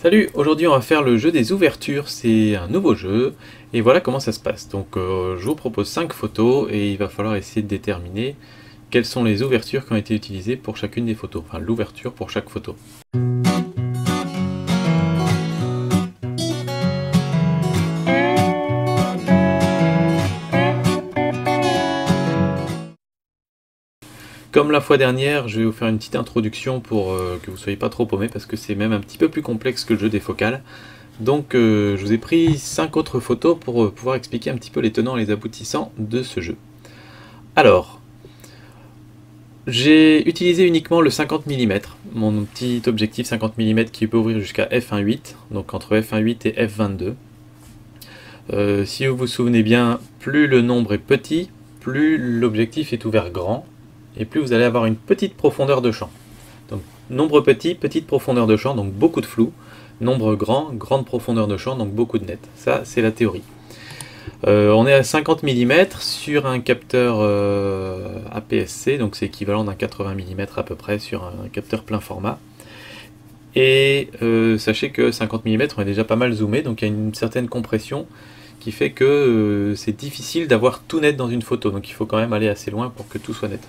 Salut, aujourd'hui on va faire le jeu des ouvertures, c'est un nouveau jeu, et voilà comment ça se passe. Donc je vous propose 5 photos, et il va falloir essayer de déterminer quelles sont les ouvertures qui ont été utilisées pour chacune des photos, enfin l'ouverture pour chaque photo. Comme la fois dernière, je vais vous faire une petite introduction pour que vous ne soyez pas trop paumés, parce que c'est même un petit peu plus complexe que le jeu des focales. Donc je vous ai pris 5 autres photos pour pouvoir expliquer un petit peu les tenants et les aboutissants de ce jeu. Alors, j'ai utilisé uniquement le 50 mm, mon petit objectif 50 mm qui peut ouvrir jusqu'à f1.8, donc entre f1.8 et f22. Si vous vous souvenez bien, plus le nombre est petit, plus l'objectif est ouvert grand, et plus vous allez avoir une petite profondeur de champ. Donc nombre petit, petite profondeur de champ, donc beaucoup de flou. Nombre grand, grande profondeur de champ, donc beaucoup de net. Ça, c'est la théorie. On est à 50 mm sur un capteur APS-C, donc c'est équivalent d'un 80 mm à peu près sur un capteur plein format. Et sachez que 50 mm on est déjà pas mal zoomé, donc il y a une certaine compression qui fait que c'est difficile d'avoir tout net dans une photo, donc il faut quand même aller assez loin pour que tout soit net.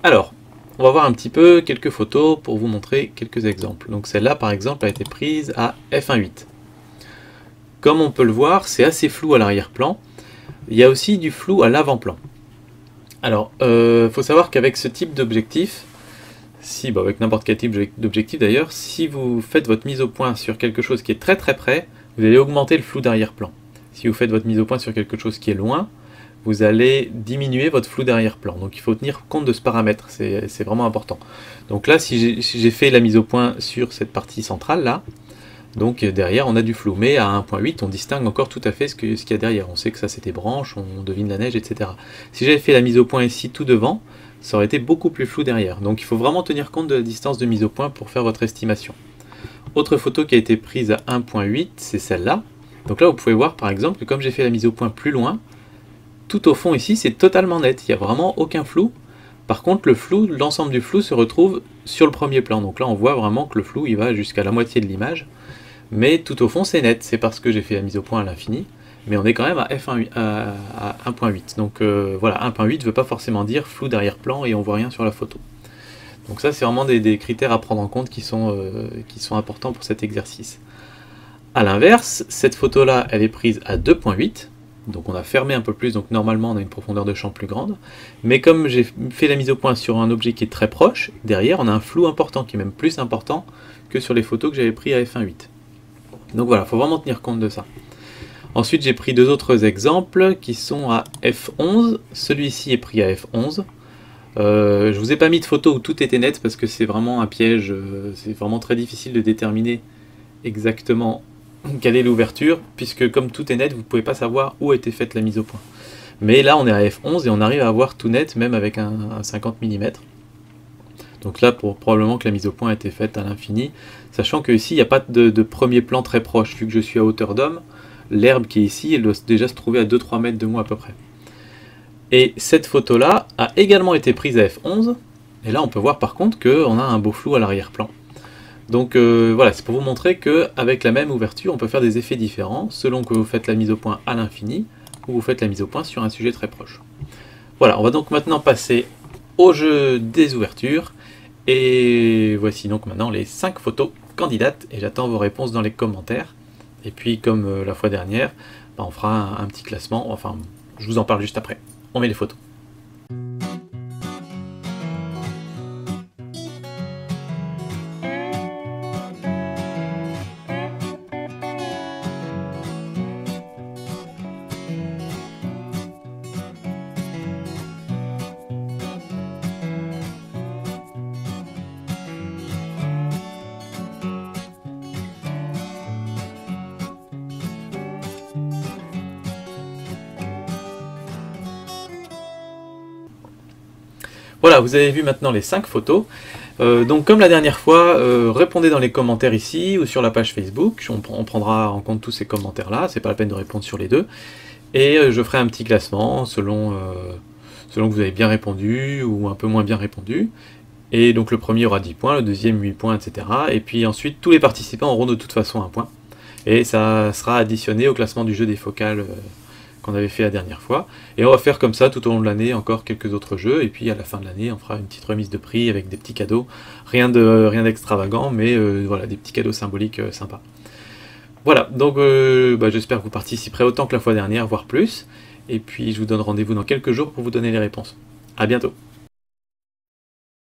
Alors, on va voir un petit peu quelques photos pour vous montrer quelques exemples. Donc celle-là par exemple a été prise à f1.8. Comme on peut le voir, c'est assez flou à l'arrière-plan. Il y a aussi du flou à l'avant-plan. Alors, faut savoir qu'avec ce type d'objectif, avec n'importe quel type d'objectif d'ailleurs, si vous faites votre mise au point sur quelque chose qui est très très près, vous allez augmenter le flou d'arrière-plan. Si vous faites votre mise au point sur quelque chose qui est loin, vous allez diminuer votre flou d'arrière-plan. Donc il faut tenir compte de ce paramètre, c'est vraiment important. Donc là, si j'ai fait la mise au point sur cette partie centrale là, donc derrière on a du flou, mais à 1.8 on distingue encore tout à fait ce qu'il y a derrière. On sait que ça c'est des branches, on devine la neige, etc. Si j'avais fait la mise au point ici tout devant, ça aurait été beaucoup plus flou derrière. Donc il faut vraiment tenir compte de la distance de mise au point pour faire votre estimation. Autre photo qui a été prise à 1.8, c'est celle-là. Donc là vous pouvez voir par exemple que comme j'ai fait la mise au point plus loin, tout au fond ici c'est totalement net, il n'y a vraiment aucun flou. Par contre le flou, l'ensemble du flou se retrouve sur le premier plan. Donc là on voit vraiment que le flou il va jusqu'à la moitié de l'image. Mais tout au fond c'est net, c'est parce que j'ai fait la mise au point à l'infini, mais on est quand même à 1.8. Donc voilà, 1.8 ne veut pas forcément dire flou d'arrière-plan et on voit rien sur la photo. Donc ça c'est vraiment des critères à prendre en compte qui sont importants pour cet exercice. A l'inverse, cette photo là elle est prise à 2.8, donc on a fermé un peu plus, donc normalement on a une profondeur de champ plus grande, mais comme j'ai fait la mise au point sur un objet qui est très proche, derrière on a un flou important, qui est même plus important que sur les photos que j'avais prises à f1.8. Donc voilà, il faut vraiment tenir compte de ça. Ensuite, j'ai pris deux autres exemples qui sont à f11. Celui-ci est pris à f11. Je vous ai pas mis de photo où tout était net parce que c'est vraiment un piège. C'est vraiment très difficile de déterminer exactement quelle est l'ouverture, puisque comme tout est net, vous ne pouvez pas savoir où a été faite la mise au point. Mais là, on est à f11 et on arrive à avoir tout net, même avec un 50 mm. Donc là, probablement que la mise au point a été faite à l'infini, sachant que ici, il n'y a pas de premier plan très proche, vu que je suis à hauteur d'homme, l'herbe qui est ici, elle doit déjà se trouver à 2-3 mètres de moi à peu près. Et cette photo-là a également été prise à f11, et là on peut voir par contre qu'on a un beau flou à l'arrière-plan. Donc voilà, c'est pour vous montrer qu'avec la même ouverture, on peut faire des effets différents, selon que vous faites la mise au point à l'infini, ou vous faites la mise au point sur un sujet très proche. Voilà, on va donc maintenant passer au jeu des ouvertures. Et voici donc maintenant les 5 photos candidates et j'attends vos réponses dans les commentaires. Et puis comme la fois dernière, on fera un petit classement, enfin je vous en parle juste après. On met les photos. Voilà, vous avez vu maintenant les 5 photos. Donc comme la dernière fois, répondez dans les commentaires ici ou sur la page Facebook. On prendra en compte tous ces commentaires là, c'est pas la peine de répondre sur les deux. Et je ferai un petit classement selon que vous avez bien répondu ou un peu moins bien répondu. Et donc le premier aura 10 points, le deuxième 8 points, etc. Et puis ensuite, tous les participants auront de toute façon un point. Et ça sera additionné au classement du jeu des focales qu'on avait fait la dernière fois. Et on va faire comme ça tout au long de l'année, encore quelques autres jeux. Et puis à la fin de l'année, on fera une petite remise de prix avec des petits cadeaux. Rien d'extravagant, mais voilà, des petits cadeaux symboliques sympas. Voilà, donc j'espère que vous participerez autant que la fois dernière, voire plus. Et puis je vous donne rendez-vous dans quelques jours pour vous donner les réponses. A bientôt.